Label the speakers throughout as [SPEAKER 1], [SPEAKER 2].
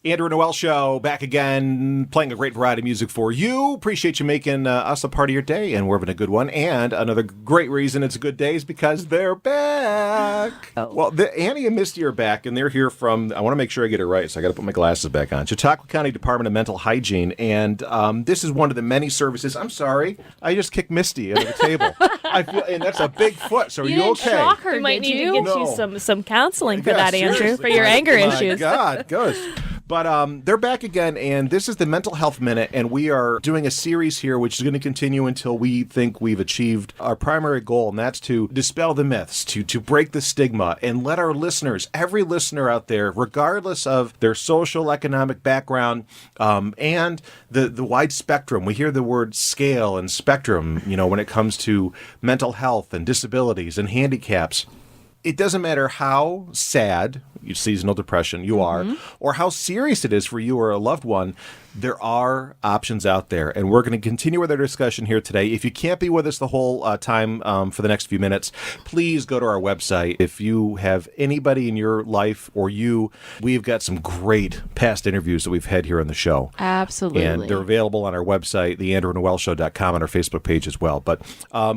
[SPEAKER 1] Andrew and Noël Show, back again, playing a great variety of music for you. Appreciate you making us a part of your day, and we're having a good one. And another great reason it's a good day is because they're back. Oh. Well, Annie and Misty are back, and they're here from, I want to make sure I get it right, so I got to put my glasses back on, Chautauqua County Department of Mental Hygiene. And this is one of the many services. I'm sorry, I just kicked Misty under the table. And that's a big foot, so are you okay?
[SPEAKER 2] Shock her, might need to get you some counseling for that, Andrew, seriously. For your anger issues.
[SPEAKER 1] God, gosh. But they're back again, and this is the Mental Health Minute, and we are doing a series here which is going to continue until we think we've achieved our primary goal, and that's to dispel the myths, to break the stigma, and let our listeners, every listener out there, regardless of their social, economic background, and the wide spectrum. We hear the word scale and spectrum, when it comes to mental health and disabilities and handicaps. It doesn't matter how sad, seasonal depression, you are, or how serious it is for you or a loved one, there are options out there. And we're going to continue with our discussion here today. If you can't be with us the whole time for the next few minutes, please go to our website. If you have anybody in your life or we've got some great past interviews that we've had here on the show.
[SPEAKER 2] Absolutely.
[SPEAKER 1] And they're available on our website, theandrewandnoelshow.com, on our Facebook page as well. But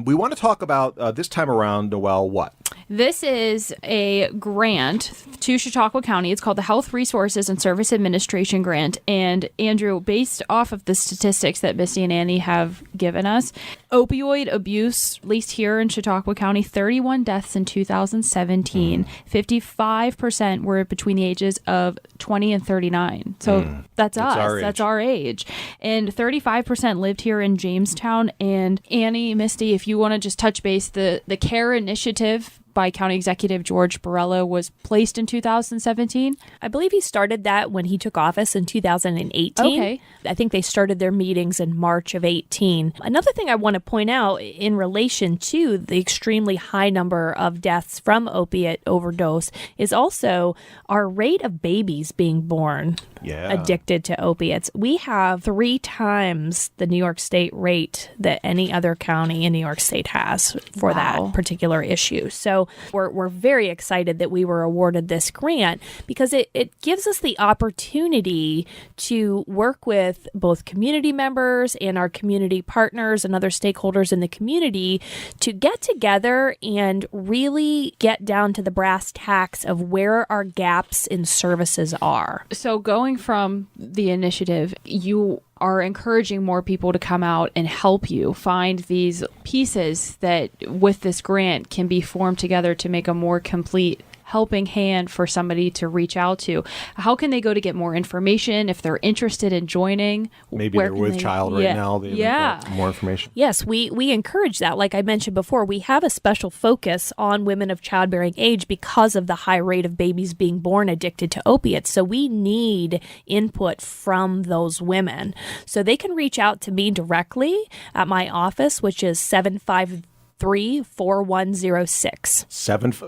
[SPEAKER 1] we want to talk about this time around, Noël, what?
[SPEAKER 2] This is a grant to Chautauqua County. It's called the Health Resources and Service Administration Grant. And Andrew, based off of the statistics that Misty and Annie have given us, opioid abuse, at least here in Chautauqua County, 31 deaths in 2017. 55% were between the ages of 20 and 39. So that's us. That's our age. And 35% lived here in Jamestown. And Annie, Misty, if you want to just touch base, the CARE initiative by County Executive George Borrello was placed in 2017.
[SPEAKER 3] I believe he started that when he took office in 2018.
[SPEAKER 2] Okay.
[SPEAKER 3] I think they started their meetings in March of 18. Another thing I want to point out in relation to the extremely high number of deaths from opiate overdose is also our rate of babies being born addicted to opiates. We have 3 times the New York State rate that any other county in New York State has for that particular issue. So we're very excited that we were awarded this grant because it gives us the opportunity to work with both community members and our community partners and other stakeholders in the community to get together and really get down to the brass tacks of where our gaps in services are.
[SPEAKER 2] So going from the initiative, you are encouraging more people to come out and help you find these pieces that with this grant can be formed together to make a more complete helping hand for somebody to reach out to. How can they go to get more information if they're interested in joining?
[SPEAKER 1] Maybe they're with child right now. They want more information.
[SPEAKER 3] Yes, we encourage that. Like I mentioned before, we have a special focus on women of childbearing age because of the high rate of babies being born addicted to opiates. So we need input from those women. So they can reach out to me directly at my office, which is 753-4106.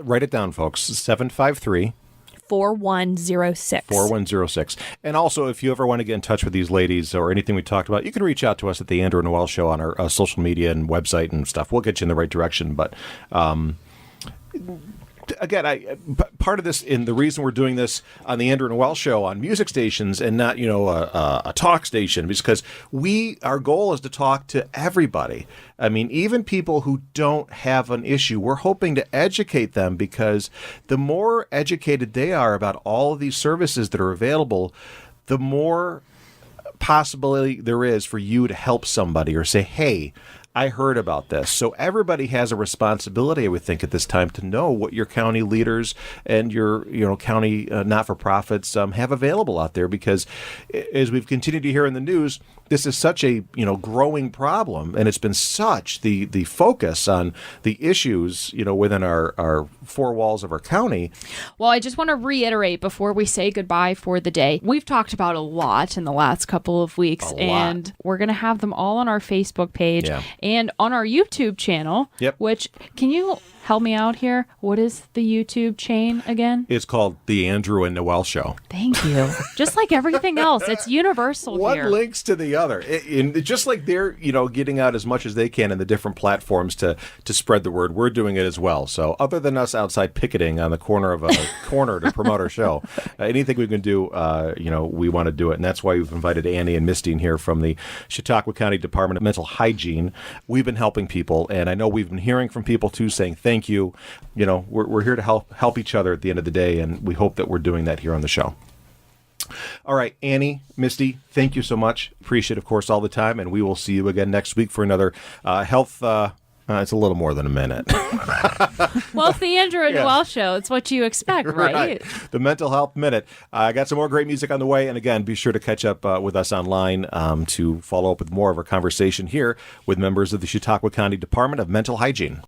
[SPEAKER 1] Write it down, folks. 753
[SPEAKER 3] 4106.
[SPEAKER 1] 4106. And also, if you ever want to get in touch with these ladies or anything we talked about, you can reach out to us at the Andrew and Noël Show on our social media and website and stuff. We'll get you in the right direction. But again, part of this, and the reason we're doing this on the Andrew and Noël Show on music stations and not, a talk station, is because our goal is to talk to everybody. I mean, even people who don't have an issue, we're hoping to educate them, because the more educated they are about all of these services that are available, the more possibility there is for you to help somebody or say, hey, I heard about this. So everybody has a responsibility, I would think, at this time to know what your county leaders and your county not-for-profits have available out there, because as we've continued to hear in the news, this is such a growing problem, and it's been such the focus on the issues within our 4 walls of our county.
[SPEAKER 2] Well, I just want to reiterate before we say goodbye for the day. We've talked about a lot in the last couple of weeks, and we're going to have them all on our Facebook page. Yeah. and on our YouTube channel.
[SPEAKER 1] Yep.
[SPEAKER 2] Which, can you help me out here? What is the YouTube chain again?
[SPEAKER 1] It's called The Andrew and Noel Show.
[SPEAKER 2] Thank you. Just like everything else, it's universal
[SPEAKER 1] One
[SPEAKER 2] here.
[SPEAKER 1] links to the other. Just like they're, getting out as much as they can in the different platforms to spread the word, we're doing it as well. So other than us outside picketing on the corner of a corner to promote our show, anything we can do, we want to do it. And that's why we've invited Annie and Misty in here from the Chautauqua County Department of Mental Hygiene. We've been helping people, and I know we've been hearing from people too saying thank you. We're here to help each other at the end of the day, and we hope that we're doing that here on the show. All right, Annie, Misty, thank you so much. Appreciate, of course, all the time, and we will see you again next week for another health. It's a little more than a minute.
[SPEAKER 2] Well, it's the Andrew and Noel Show. It's what you expect, right?
[SPEAKER 1] The Mental Health Minute. I got some more great music on the way, and again, be sure to catch up with us online to follow up with more of our conversation here with members of the Chautauqua County Department of Mental Hygiene.